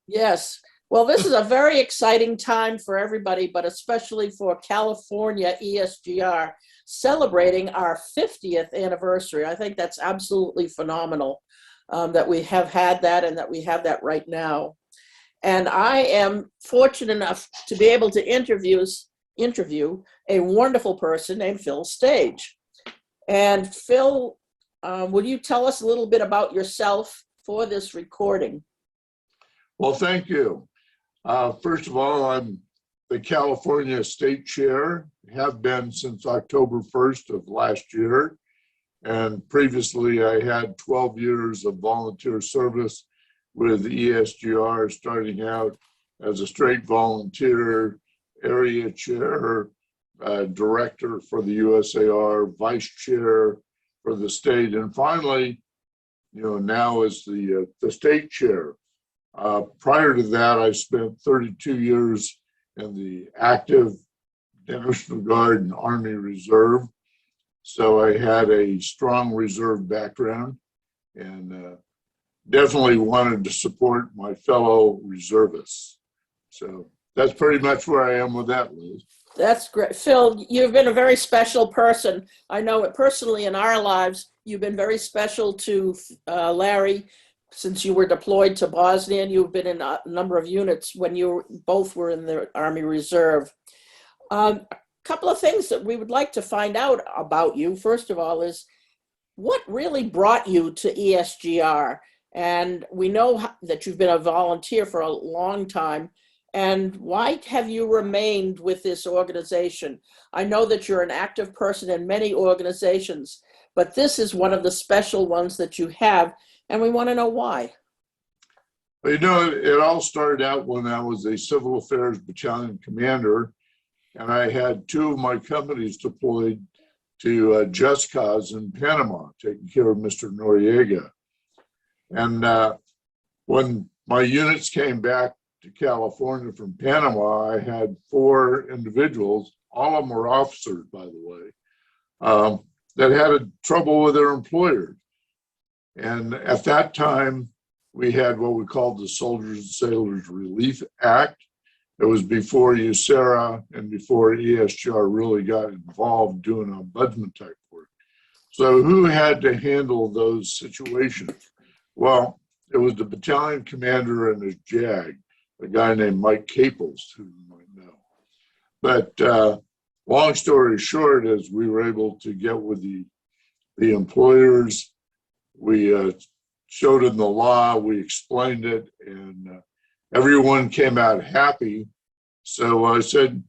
Yes. Well, this is a very exciting time for everybody, but especially for California ESGR, celebrating our 50th anniversary. I think that's absolutely phenomenal that we have had that and that we have that right now. And I am fortunate enough to be able to interview a wonderful person named Phil Stage. And Phil, will you tell us a little bit about yourself for this recording? Well, thank you. First of all, I'm the California State Chair, have been since October 1st of last year. And previously, I had 12 years of volunteer service with ESGR, starting out as a straight volunteer, area chair, director for the USAR, vice chair for the state, and finally, now as the state chair. Prior to that, I spent 32 years in the active National Guard and Army Reserve. So I had a strong reserve background and definitely wanted to support my fellow reservists. So that's pretty much where I am with that, Liz. That's great. Phil, you've been a very special person. I know it personally in our lives. You've been very special to Larry since you were deployed to Bosnia, and you've been in a number of units when you both were in the Army Reserve. A couple of things that we would like to find out about you, first of all, is what really brought you to ESGR? And we know that you've been a volunteer for a long time. And why have you remained with this organization? I know that you're an active person in many organizations, but this is one of the special ones that you have, and we want to know why. Well, it all started out when I was a Civil Affairs Battalion commander, and I had two of my companies deployed to Just Cause in Panama, taking care of Mr. Noriega. And when my units came back to California from Panama, I had four individuals, all of them were officers, by the way, that had trouble with their employers. And at that time, we had what we called the Soldiers and Sailors Relief Act. It was before USARA and before ESGR really got involved doing ombudsman type work. So who had to handle those situations? Well, it was the battalion commander and his JAG, a guy named Mike Caples, who you might know. But long story short is we were able to get with the employers. We showed them the law, we explained it, and everyone came out happy. So I said,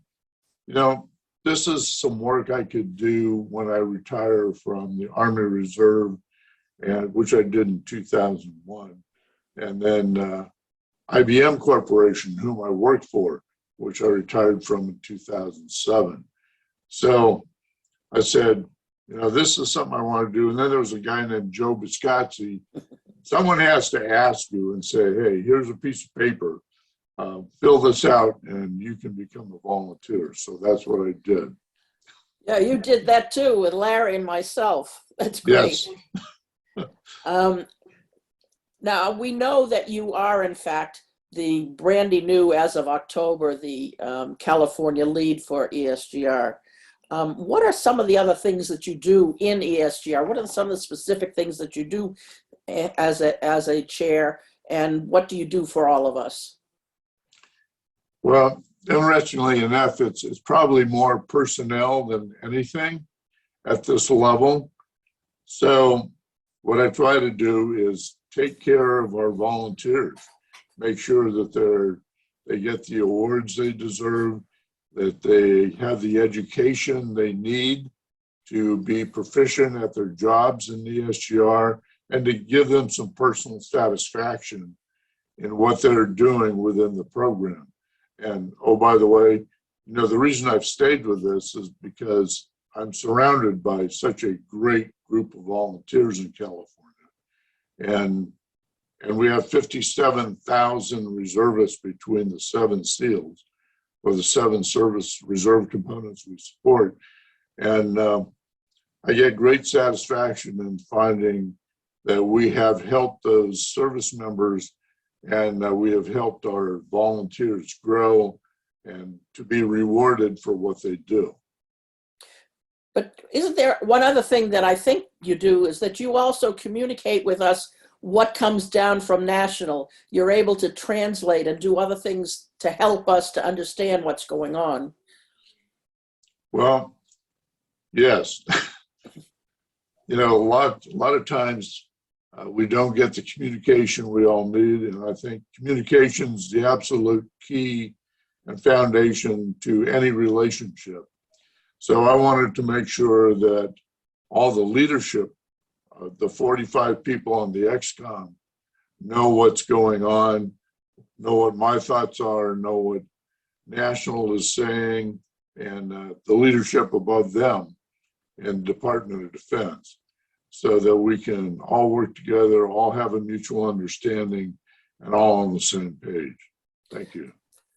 this is some work I could do when I retire from the Army Reserve, and which I did in 2001. And then IBM Corporation, whom I worked for, which I retired from in 2007. So I said, this is something I want to do. And then there was a guy named Joe Biscazzi. Someone has to ask you and say, hey, here's a piece of paper. Fill this out and you can become a volunteer. So that's what I did. Yeah, you did that too with Larry and myself. That's great. Yes. Now, we know that you are, in fact, the brandy new, as of October, the California lead for ESGR. What are some of the other things that you do in ESGR? What are some of the specific things that you do as a chair, and what do you do for all of us? Well, interestingly enough, it's probably more personnel than anything at this level. So what I try to do is take care of our volunteers, make sure that they get the awards they deserve, that they have the education they need to be proficient at their jobs in the ESGR, and to give them some personal satisfaction in what they're doing within the program. And oh, by the way, the reason I've stayed with this is because I'm surrounded by such a great group of volunteers in California. And we have 57,000 reservists between the 7 SEALs, or the 7 service reserve components we support. And I get great satisfaction in finding that we have helped those service members and we have helped our volunteers grow and to be rewarded for what they do. But isn't there one other thing that I think you do is that you also communicate with us what comes down from national. You're able to translate and do other things to help us to understand what's going on. Well, yes. You know, a lot of times we don't get the communication we all need, and I think communication is the absolute key and foundation to any relationship. So I wanted to make sure that all the leadership, the 45 people on the XCOM, know what's going on, know what my thoughts are, know what National is saying, and the leadership above them in Department of Defense, so that we can all work together, all have a mutual understanding, and all on the same page. Thank you.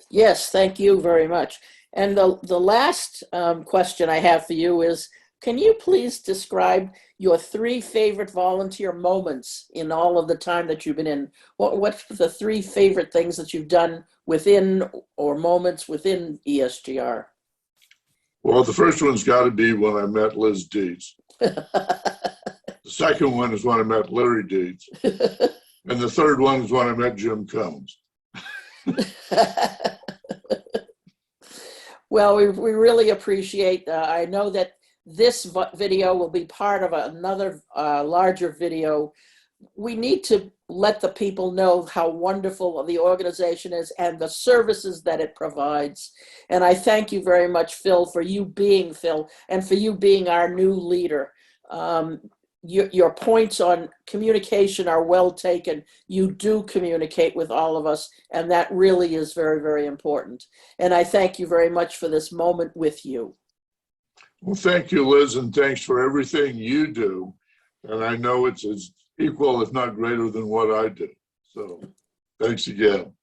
Yes, thank you very much. And the last question I have for you is, can you please describe your 3 favorite volunteer moments in all of the time that you've been in? What's the 3 favorite things that you've done within, or moments within ESGR? Well, the first one's got to be when I met Liz Dietz. The second one is when I met Larry Dietz. And the third one is when I met Jim Combs. Well, we really appreciate, I know that this video will be part of another larger video. We need to let the people know how wonderful the organization is and the services that it provides. And I thank you very much, Phil, for you being Phil and for you being our new leader. Your points on communication are well taken. You do communicate with all of us, and that really is very, very important. And I thank you very much for this moment with you. Well, thank you, Liz, and thanks for everything you do. And I know it's as equal, if not greater, than what I do. So thanks again.